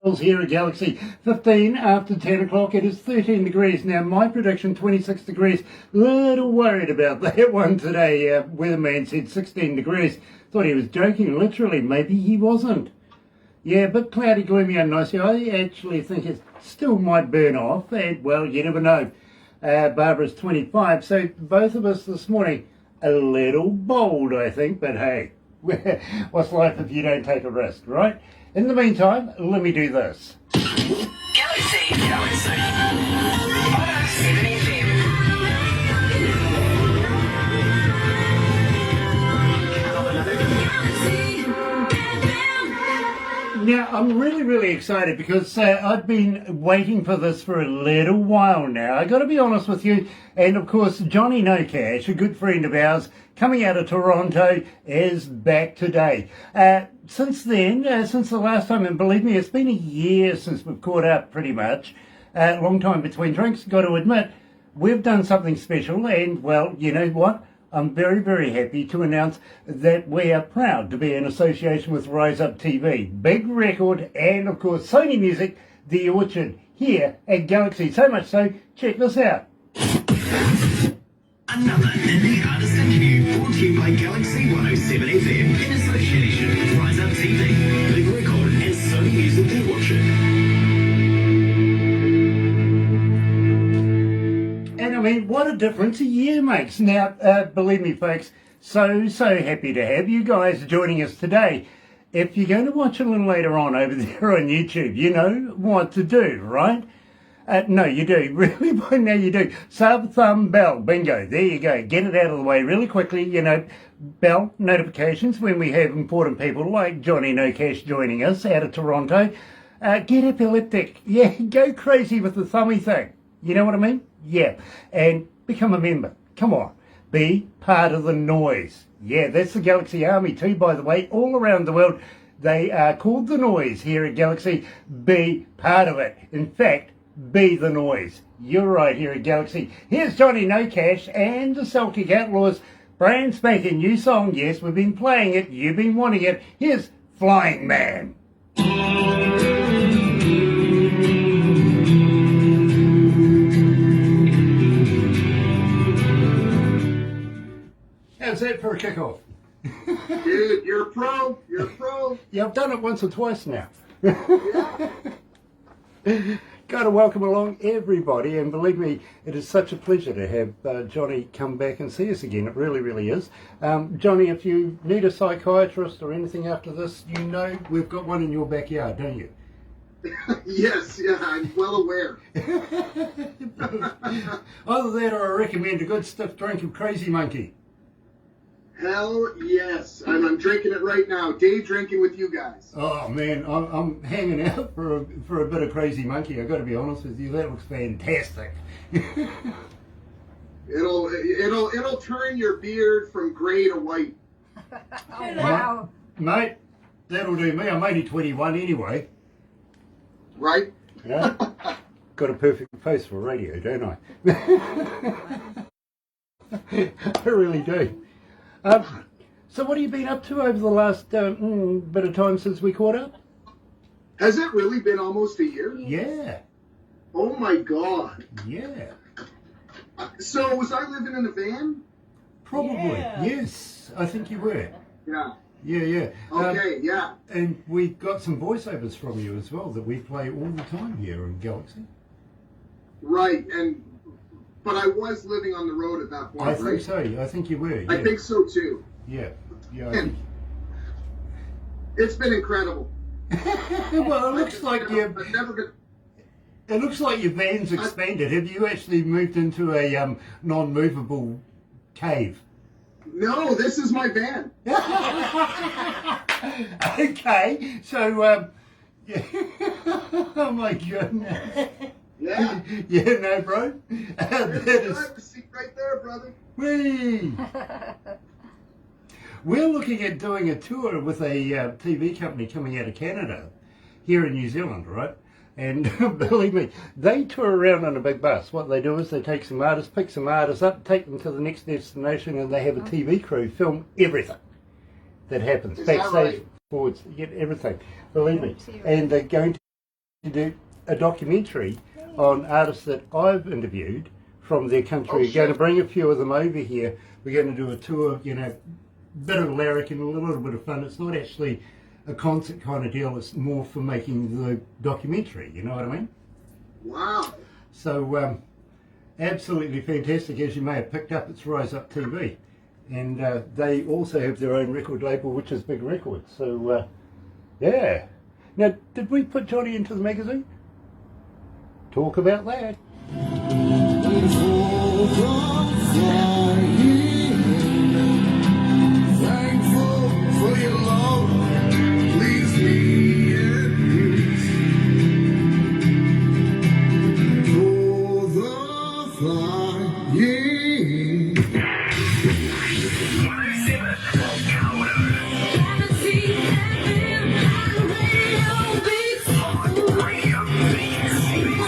Here at Galaxy 15 after 10 o'clock. It is 13 degrees. Now, my prediction, 26 degrees. Little worried about that one today. Weatherman said 16 degrees. Thought he was joking. Literally, maybe he wasn't. Yeah, but cloudy, gloomy and nice. I actually think it still might burn off. And, well, you never know. Barbara's 25. So both of us this morning, a little bold, I think. But hey, what's life if you don't take a risk, right? In the meantime, let me do this. Galaxy 107fm. Now, I'm really excited because I've been waiting for this for a little while now. I got to be honest with you. And of course, Johnny No Cash, a good friend of ours, coming out of Toronto, is back today. Since then, since the last time, and believe me, it's been a year since we've caught up pretty much. Long time between drinks, got to admit, we've done something special. And, well, you know what? I'm very happy to announce that we are proud to be in association with Rise Up TV, Big Record, and of course Sony Music, The Orchard, here at Galaxy. So much so, check this out. Another indie artist interview brought to you by Galaxy 107fm in association with Rise Up TV, Big Record, and Sony Music, The Orchard. And I mean, what a difference a year makes. Now, believe me, folks, so happy to have you guys joining us today. If you're going to watch a little later on over there on YouTube, you know what to do, right? No, you do. Really, by now you do. Sub, thumb, bell. Bingo. There you go. Get it out of the way really quickly. You know, bell notifications when we have important people like Johnny No Cash joining us out of Toronto. Get epileptic. Yeah, go crazy with the thummy thing. You know what I mean? Yeah. And become a member. Come on. Be part of the noise. Yeah, that's the Galaxy Army too, by the way. All around the world, they are called the noise here at Galaxy. Be part of it. In fact, be the noise. You're right here at Galaxy. Here's Johnny No Cash and the Celtic Outlaws. Brand spanking new song. Yes, we've been playing it. You've been wanting it. Here's Flying Man. How's that for a kickoff? Dude, you're a pro. You're a pro. Yeah, I've done it once or twice now. Yeah. Got to welcome along everybody, and believe me, it is such a pleasure to have Johnny come back and see us again. It really is. Johnny, if you need a psychiatrist or anything after this, you know we've got one in your backyard, don't you? Yes, yeah, I'm well aware. Either that or I recommend a good stiff drink of Crazy Monkey. Hell yes. I'm drinking it right now. Day drinking with you guys. Oh man, I'm hanging out for a bit of Crazy Monkey. I got to be honest with you, that looks fantastic. It'll turn your beard from grey to white. Oh, wow. Mate, that'll do me. I'm only 21 anyway. Right? Yeah. Got a perfect face for radio, don't I? I really do. So what have you been up to over the last bit of time since we caught up? Has it really been almost a year? Yeah. Oh my God. Yeah. So was I living in a van? Probably. Yeah. Yes. I think you were. Yeah. Yeah. Okay, yeah. And we've got some voiceovers from you as well that we play all the time here in Galaxy. Right, but I was living on the road at that point, I right? think so. I think you were. Yeah. I think so too. Yeah. I And think... it's been incredible. Well, it looks like I've never been. It looks like your van's expanded. Have you actually moved into a non-movable cave? No, this is my van. Okay, so yeah. Oh my goodness. Yeah. Yeah, no, bro. There's the driver's seat right there, brother. Whee! We're looking at doing a tour with a TV company coming out of Canada, here in New Zealand, right? And believe me, they tour around on a big bus. What they do is they take some artists, pick some artists up, take them to the next destination, and they have a TV crew film everything that happens. Is that Backstage, right? forwards, you get everything. Believe me. And they're going to to do a documentary on artists that I've interviewed from their country. We're going to bring a few of them over here. We're going to do a tour, you know, bit of lyric and a little bit of fun. It's not actually a concert kind of deal. It's more for making the documentary. You know what I mean? Wow. So absolutely fantastic. As you may have picked up, it's Rise Up TV, and they also have their own record label, which is Big Records. So yeah. Now, did we put Johnny into the magazine? Talk about that. Thankful for your love, leaves me at peace. For the flying. 107 Galaxy FM, radio beats. Galaxy FM.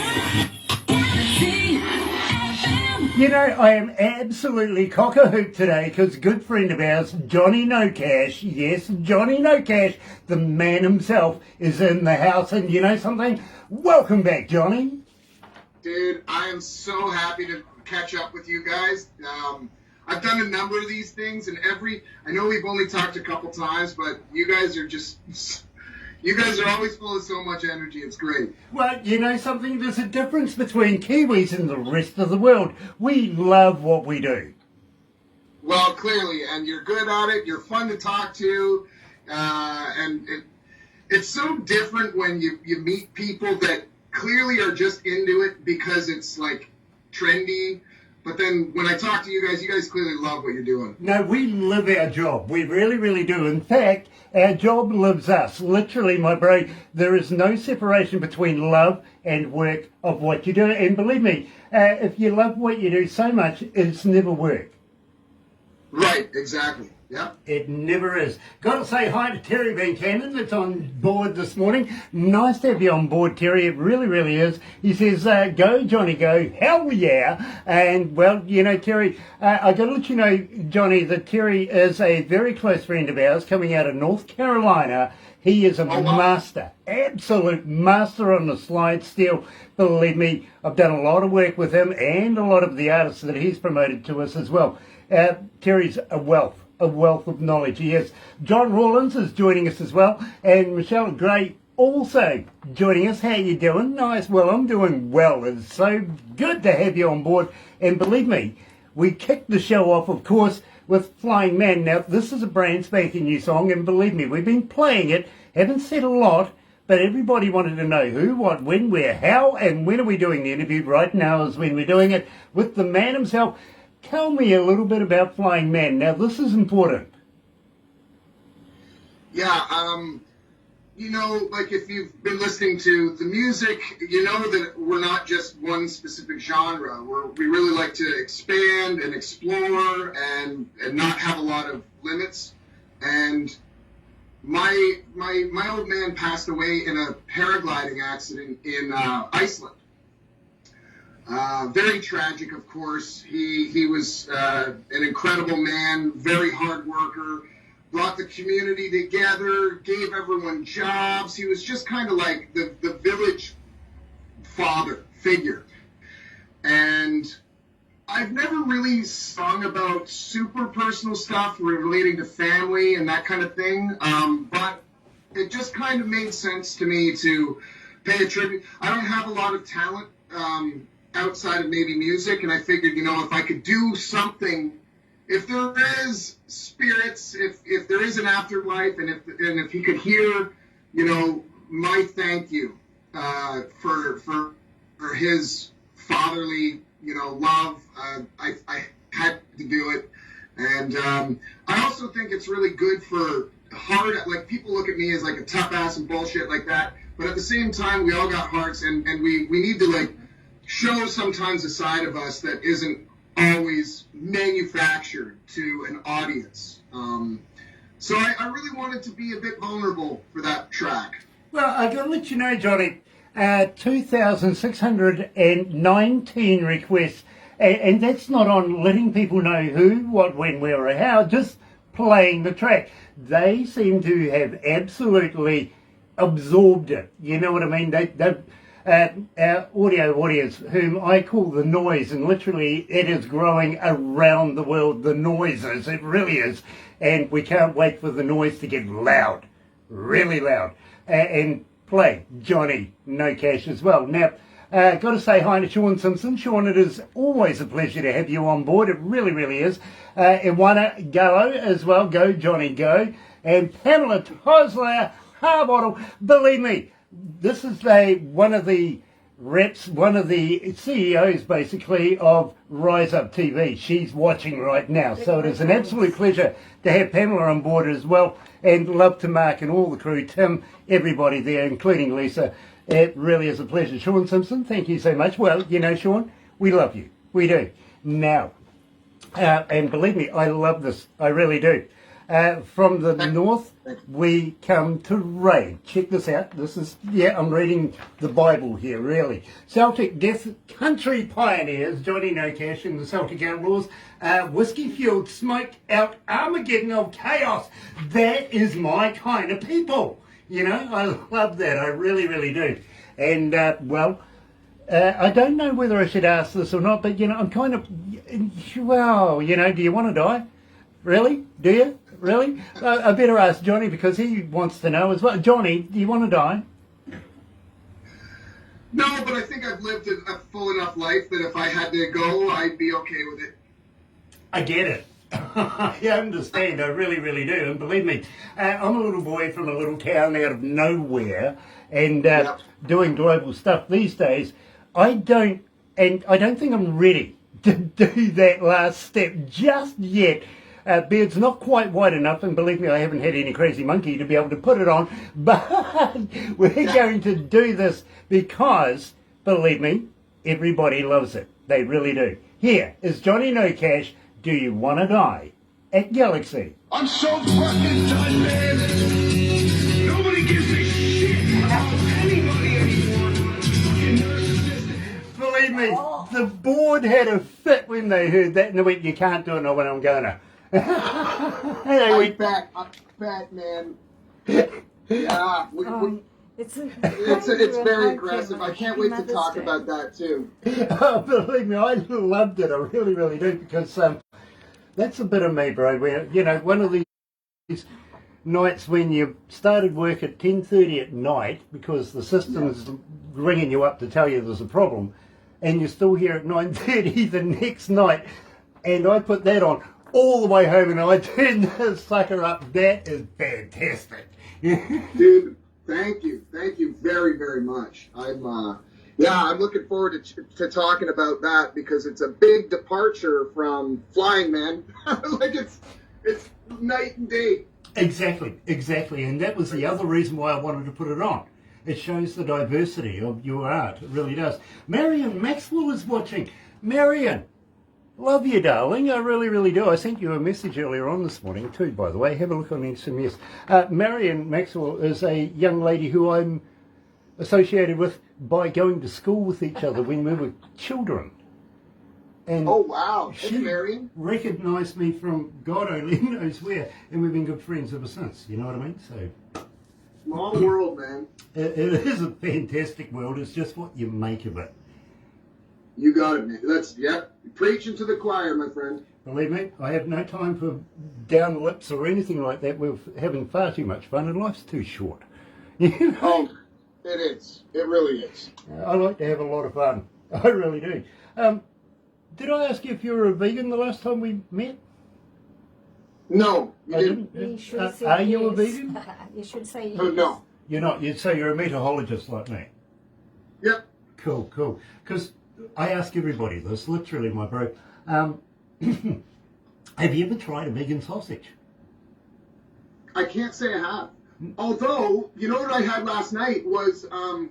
You know, I am absolutely cock-a-hoop today because good friend of ours, Johnny No Cash, yes, Johnny No Cash, the man himself, is in the house. And you know something? Welcome back, Johnny. Dude, I am so happy to catch up with you guys. I've done a number of these things, and I know we've only talked a couple times, but you guys are always full of so much energy. It's great. Well, you know something? There's a difference between Kiwis and the rest of the world. We love what we do. Well, clearly, and you're good at it. You're fun to talk to, and it's so different when you meet people that clearly are just into it because it's like trendy. But then when I talk to you guys clearly love what you're doing. No, we live our job. We really, really do. In fact, our job lives us. Literally, my bro, there is no separation between love and work of what you do. And believe me, if you love what you do so much, it's never work. Right, exactly. Yeah. It never is. Got to say hi to Terry Van Cannon that's on board this morning. Nice to have you on board, Terry. It really, really is. He says, go, Johnny, go. Hell yeah. And, well, you know, Terry, I got to let you know, Johnny, that Terry is a very close friend of ours coming out of North Carolina. He is a master, absolute master on the slide steel. Believe me, I've done a lot of work with him and a lot of the artists that he's promoted to us as well. Terry's a wealth of knowledge. Yes, John Rawlins is joining us as well, and Michelle Gray also joining us. How you doing? Nice. Well, I'm doing well. It's so good to have you on board. And believe me, we kicked the show off, of course, with Flying Man. Now, this is a brand spanking new song, and believe me, we've been playing it. Haven't said a lot, but everybody wanted to know who, what, when, where, how, and when are we doing the interview. Right now is when we're doing it with the man himself. Tell me a little bit about Flying Man. Now, this is important. Yeah, you know, like if you've been listening to the music, you know that we're not just one specific genre. We really like to expand and explore and not have a lot of limits. And my old man passed away in a paragliding accident in Iceland. Very tragic, of course. He was an incredible man, very hard worker, brought the community together, gave everyone jobs. He was just kind of like the village father figure. And I've never really sung about super personal stuff relating to family and that kind of thing, but it just kind of made sense to me to pay a tribute. I don't have a lot of talent outside of maybe music, and I figured, you know, if I could do something, if there is spirits, if there is an afterlife, and if he could hear, you know, my thank you for his fatherly, you know, love, I had to do it. And I also think it's really good for hard, like people look at me as like a tough ass and bullshit like that, but at the same time, we all got hearts, and we need to like show sometimes a side of us that isn't always manufactured to an audience. So I really wanted to be a bit vulnerable for that track. Well, I got to let you know, Johnny, 2,619 requests, and that's not on letting people know who, what, when, where, or how, just playing the track. They seem to have absolutely absorbed it. You know what I mean? Our audio warriors, whom I call the noise, and literally it is growing around the world, the noises, it really is. And we can't wait for the noise to get loud, really loud, and play Johnny No Cash as well. Now, got to say hi to Sean Simpson. Sean, it is always a pleasure to have you on board. It really, really is. Iwana Gallo as well. Go, Johnny, go. And Pamela Tosler Harbottle. Believe me, this is one of the reps, one of the CEOs basically of Rise Up TV. She's watching right now. So it is an absolute pleasure to have Pamela on board as well. And love to Mark and all the crew, Tim, everybody there, including Lisa. It really is a pleasure. Sean Simpson, thank you so much. Well, you know, Sean, we love you. We do. Now, and believe me, I love this. I really do. From the north, we come to Ray. Check this out. This is, I'm reading the Bible here, really. Celtic Death Country Pioneers, Johnny No Cash and the Celtic Outlaws, whiskey fueled, smoked out Armageddon of chaos. That is my kind of people. You know, I love that. I really, really do. And, I don't know whether I should ask this or not, but, you know, I'm kind of, well, you know, do you want to die? Really? Do you? Really? I better ask Johnny because he wants to know as well. Johnny, do you want to die? No, but I think I've lived a full enough life that if I had to go, I'd be okay with it. I get it. I understand. I really, really do. And believe me, I'm a little boy from a little town out of nowhere and doing global stuff these days. I don't think I'm ready to do that last step just yet. Beard's not quite white enough, and believe me, I haven't had any crazy monkey to be able to put it on, but we're going to do this because, believe me, everybody loves it. They really do. Here is Johnny No Cash, Do You Want to Die? At Galaxy. I'm so fucking done, man. Nobody gives a shit about anybody anymore. Fucking narcissistic. Believe me, the board had a fit when they heard that, and they went, you can't do it, no, when I'm going to. I'm back, man. Yeah, It's very aggressive. I can't wait to talk about that too. Oh, believe me, I loved it. I really, really do, because that's a bit of me, bro. Where, you know, one of these nights when you started work at 10:30 at night because the system's ringing you up to tell you there's a problem, and you're still here at 9:30 the next night, and I put that on all the way home and I turned this sucker up. That is fantastic. Dude, thank you very, very much. I'm looking forward to talking about that because it's a big departure from flying, man. Like it's night and day. Exactly, and that was the other reason why I wanted to put it on. It shows the diversity of your art. It really does. Marion Maxwell is watching. Marion, love you, darling. I really, really do. I sent you a message earlier on this morning too, by the way. Have a look on SMS. Marion Maxwell is a young lady who I'm associated with by going to school with each other when we were children. And oh, wow. she Marion recognised me from God only knows where, and we've been good friends ever since. You know what I mean? So, small world, man. It is a fantastic world. It's just what you make of it. You got it, man. Preaching to the choir, my friend. Believe me, I have no time for down lips or anything like that. We're having far too much fun, and life's too short. You know? Oh, it is. It really is. I like to have a lot of fun. I really do. Did I ask you if you were a vegan the last time we met? No, you I didn't. You should say Are you a yes. vegan? You should say yes. Oh, no. You're not. So you're a meteorologist like me. Yep. Cool. Because I ask everybody this, literally, my bro. Have you ever tried a vegan sausage? I can't say I have. Although, you know what I had last night was a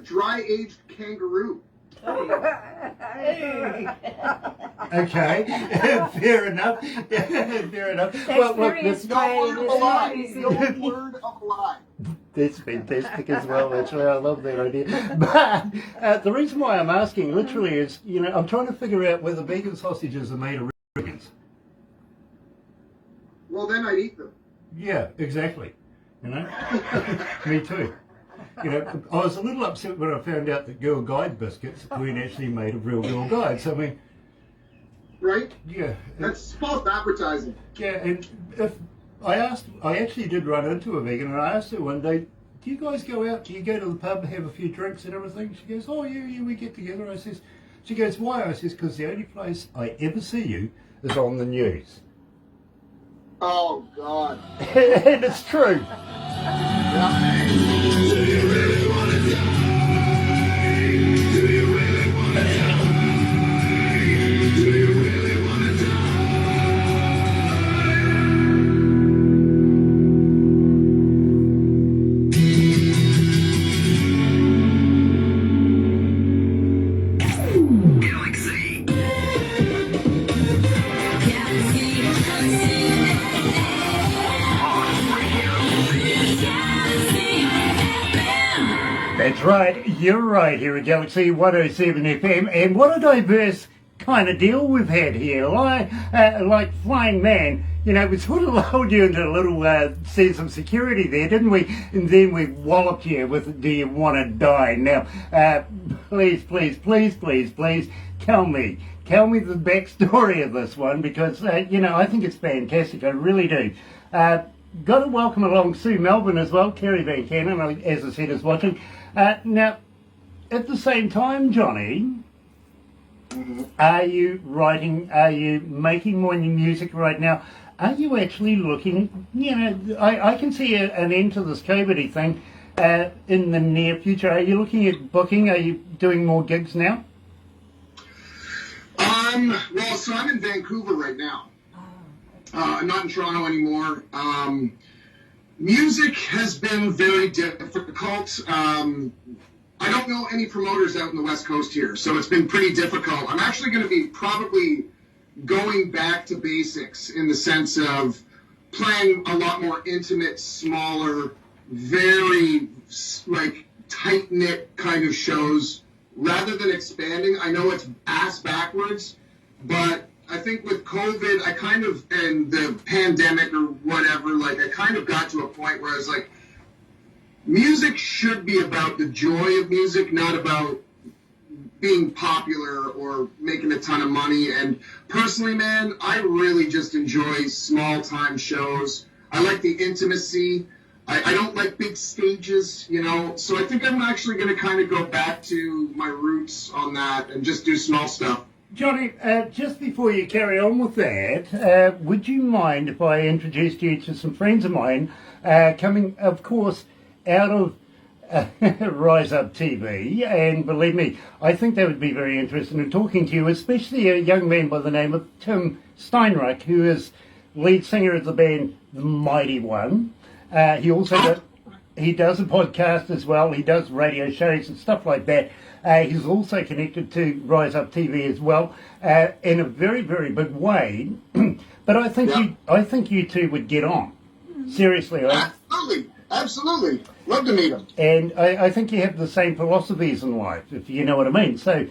dry-aged kangaroo. Okay, fair enough. Fair enough. Well, look, Experience this, No word of a lie. Easy. No word of a lie. that's fantastic as well. Actually, I love that idea. But the reason why I'm asking, literally, is I'm trying to figure out whether vegan sausages are made of vegans. Well, then I'd eat them. Yeah, exactly. You know? Me too. You know, I was a little upset when I found out that Girl Guide biscuits weren't actually made of real Girl Guides. I mean, Right? yeah. That's false advertising. Yeah, and if I actually did run into a vegan, and I asked her one day, do you guys go out, do you go to the pub, have a few drinks and everything? She goes, oh yeah, we get together. She goes, why? I says, because the only place I ever see you is on the news. Oh, God. And it's true. Galaxy. That's right, you're right here at Galaxy 107 FM, and what a diverse kind of deal we've had here. Like Flying Man, you know, we sort of lulled you into a little sense of security there, didn't we? And then we walloped you with, do you want to die? Now, please, tell me the backstory of this one, because, you know, I think it's fantastic, I really do. Got to welcome along Sue Melbourne as well. Kerry Van Cannon, as I said, is watching. Now, at the same time, Johnny, are you making more new music right now? Are you actually looking, you know, I can see an end to this COVID thing in the near future. Are you looking at booking? Are you doing more gigs now? Well, so I'm in Vancouver right now. I'm not in Toronto anymore. Music has been very difficult. I don't know any promoters out in the West Coast here, so it's been pretty difficult. I'm actually going to be probably going back to basics in the sense of playing a lot more intimate, smaller, very like tight-knit kind of shows rather than expanding. I know it's ass backwards, but I think with COVID, and the pandemic or whatever, like I kind of got to a point where I was like, music should be about the joy of music, not about being popular or making a ton of money. And personally, man, I really just enjoy small time shows. I like the intimacy. I don't like big stages, you know, so I think I'm actually going to kind of go back to my roots on that and just do small stuff. Johnny, just before you carry on with that, would you mind if I introduced you to some friends of mine coming, of course, out of Rise Up TV? And believe me, I think they would be very interested in talking to you, especially a young man by the name of Tim Steinreich, who is lead singer of the band The Mighty One. He also he does a podcast as well. He does radio shows and stuff like that. He's also connected to Rise Up TV as well, in a very, very big way. But I think you two would get on. Seriously, Absolutely. Love to meet him. And I think you have the same philosophies in life, if you know what I mean. So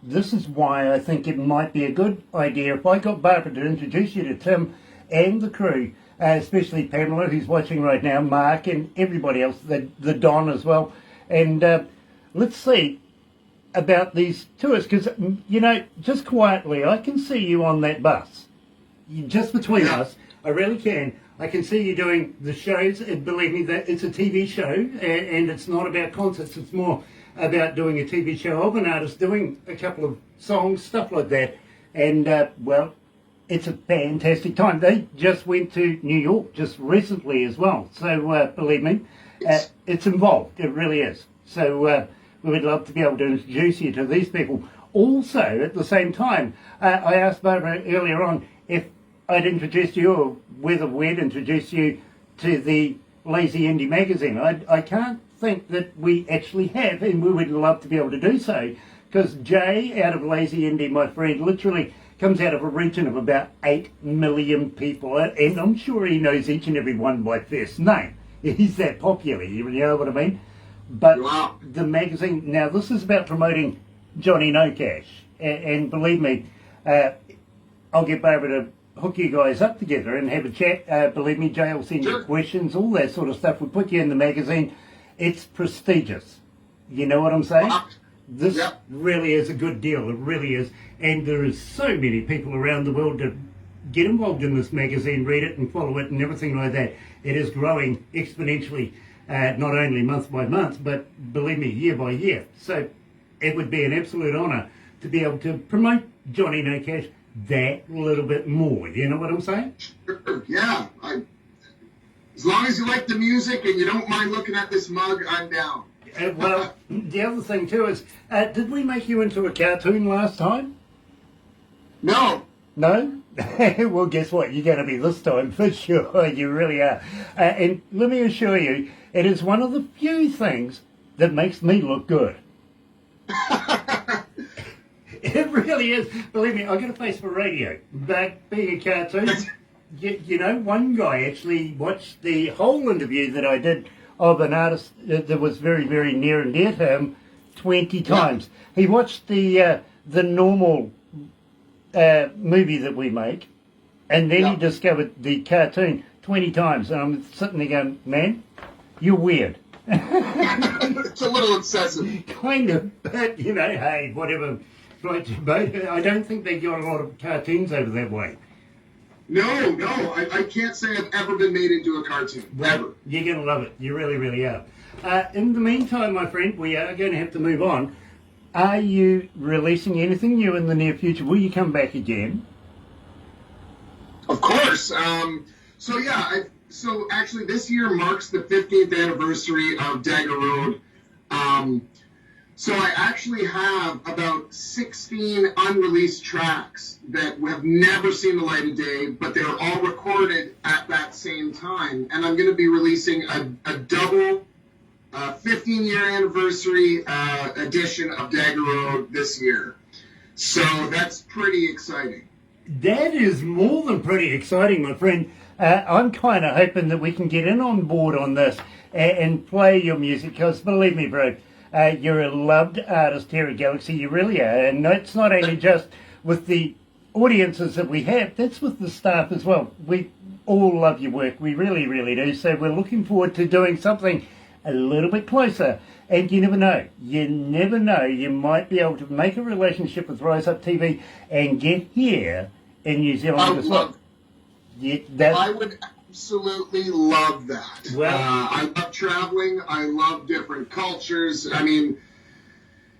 this is why I think it might be a good idea if I got Barbara to introduce you to Tim and the crew, especially Pamela, who's watching right now, Mark, and everybody else, the Don as well. And let's see about these tours, because, you know, just quietly, I can see you on that bus. Just between us, I really can. I can see you doing the shows, and believe me, that it's a TV show, and it's not about concerts, it's more about doing a TV show of an artist, doing a couple of songs, stuff like that. And, well, it's a fantastic time. They just went to New York just recently as well. So, believe me, it's involved. It really is. So, we would love to be able to introduce you to these people. Also, at the same time, I asked Barbara earlier on if I'd introduced you, or whether we'd introduce you to the Lazy Indie magazine. I can't think that we actually have, and we would love to be able to do so, because Jay out of Lazy Indie, my friend, literally comes out of a region of about 8 million people, and I'm sure he knows each and every one by first name. He's that popular, you know what I mean? But the magazine, now this is about promoting Johnny No Cash, and believe me, I'll get Barbara to hook you guys up together and have a chat. Believe me, Jay will send you Sure. questions, all that sort of stuff. We'll put you in the magazine. It's prestigious. You know what I'm saying? This Yep. really is a good deal. It really is. And there is so many people around the world that get involved in this magazine, read it and follow it and everything like that. It is growing exponentially, not only month by month, but believe me, year by year. So it would be an absolute honour to be able to promote Johnny No Cash that little bit more. You know what I'm saying? Sure. Yeah. As long as you like the music and you don't mind looking at this mug, I'm down. Well, the other thing too is, did we make you into a cartoon last time? No. No? Well, guess what? You're going to be this time for sure. You really are. And let me assure you, it is one of the few things that makes me look good. It really is. Believe me, I've got a face for radio. But being a cartoon, you know, one guy actually watched the whole interview that I did of an artist that was very, very near and dear to him 20 times. He watched the normal movie that we make, and then he discovered the cartoon 20 times. And I'm sitting there going, man, you're weird. It's a little excessive. Kind of, but, you know, hey, whatever. Right, but I don't think they got a lot of cartoons over that way. No, I can't say I've ever been made into a cartoon. Ever. You're going to love it. You really, really are. In the meantime, my friend, we are going to have to move on. Are you releasing anything new in the near future? Will you come back again? Of course. So actually this year marks the 15th anniversary of Dagger Road. So I actually have about 16 unreleased tracks that have never seen the light of day, but they're all recorded at that same time. And I'm going to be releasing a double 15-year anniversary edition of Dagger Road this year. So that's pretty exciting. That is more than pretty exciting, my friend. I'm kind of hoping that we can get in on board on this and play your music, because believe me, bro, you're a loved artist here at Galaxy. You really are. And it's not only just with the audiences that we have, that's with the staff as well. We all love your work. We really, really do. So we're looking forward to doing something a little bit closer. And you never know. You never know. You might be able to make a relationship with Rise Up TV and get here in New Zealand as well. I would absolutely love that. Well, I love traveling. I love different cultures. I mean,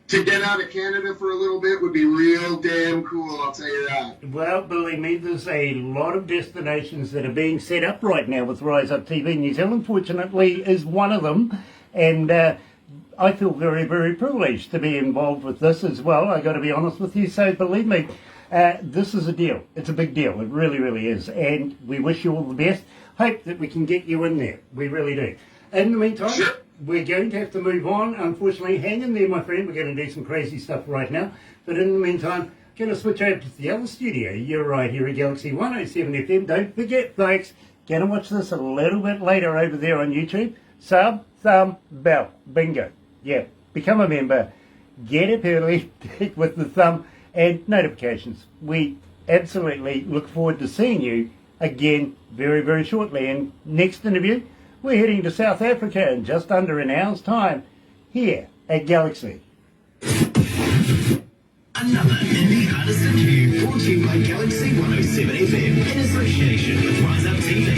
to get out of Canada for a little bit would be real damn cool, I'll tell you that. well, believe me, there's a lot of destinations that are being set up right now with Rise Up TV. New Zealand, fortunately, is one of them. And I feel very, very privileged to be involved with this as well. I got to be honest with you. So believe me, this is a deal. It's a big deal. It really, really is. And we wish you all the best. Hope that we can get you in there. We really do. In the meantime, Sure. we're going to have to move on. Unfortunately, hang in there, my friend. We're going to do some crazy stuff right now. But in the meantime, going to switch over to the other studio. You're right here at Galaxy 107 FM. Don't forget, folks, going to watch this a little bit later over there on YouTube. Sub, thumb, bell. Bingo. Yeah, become a member. Get up early with the thumb and notifications. We absolutely look forward to seeing you again very, very shortly. And next interview, we're heading to South Africa in just under an hour's time here at Galaxy. Another indie artist interview brought to you by Galaxy 107 FM in association with Rise Up TV.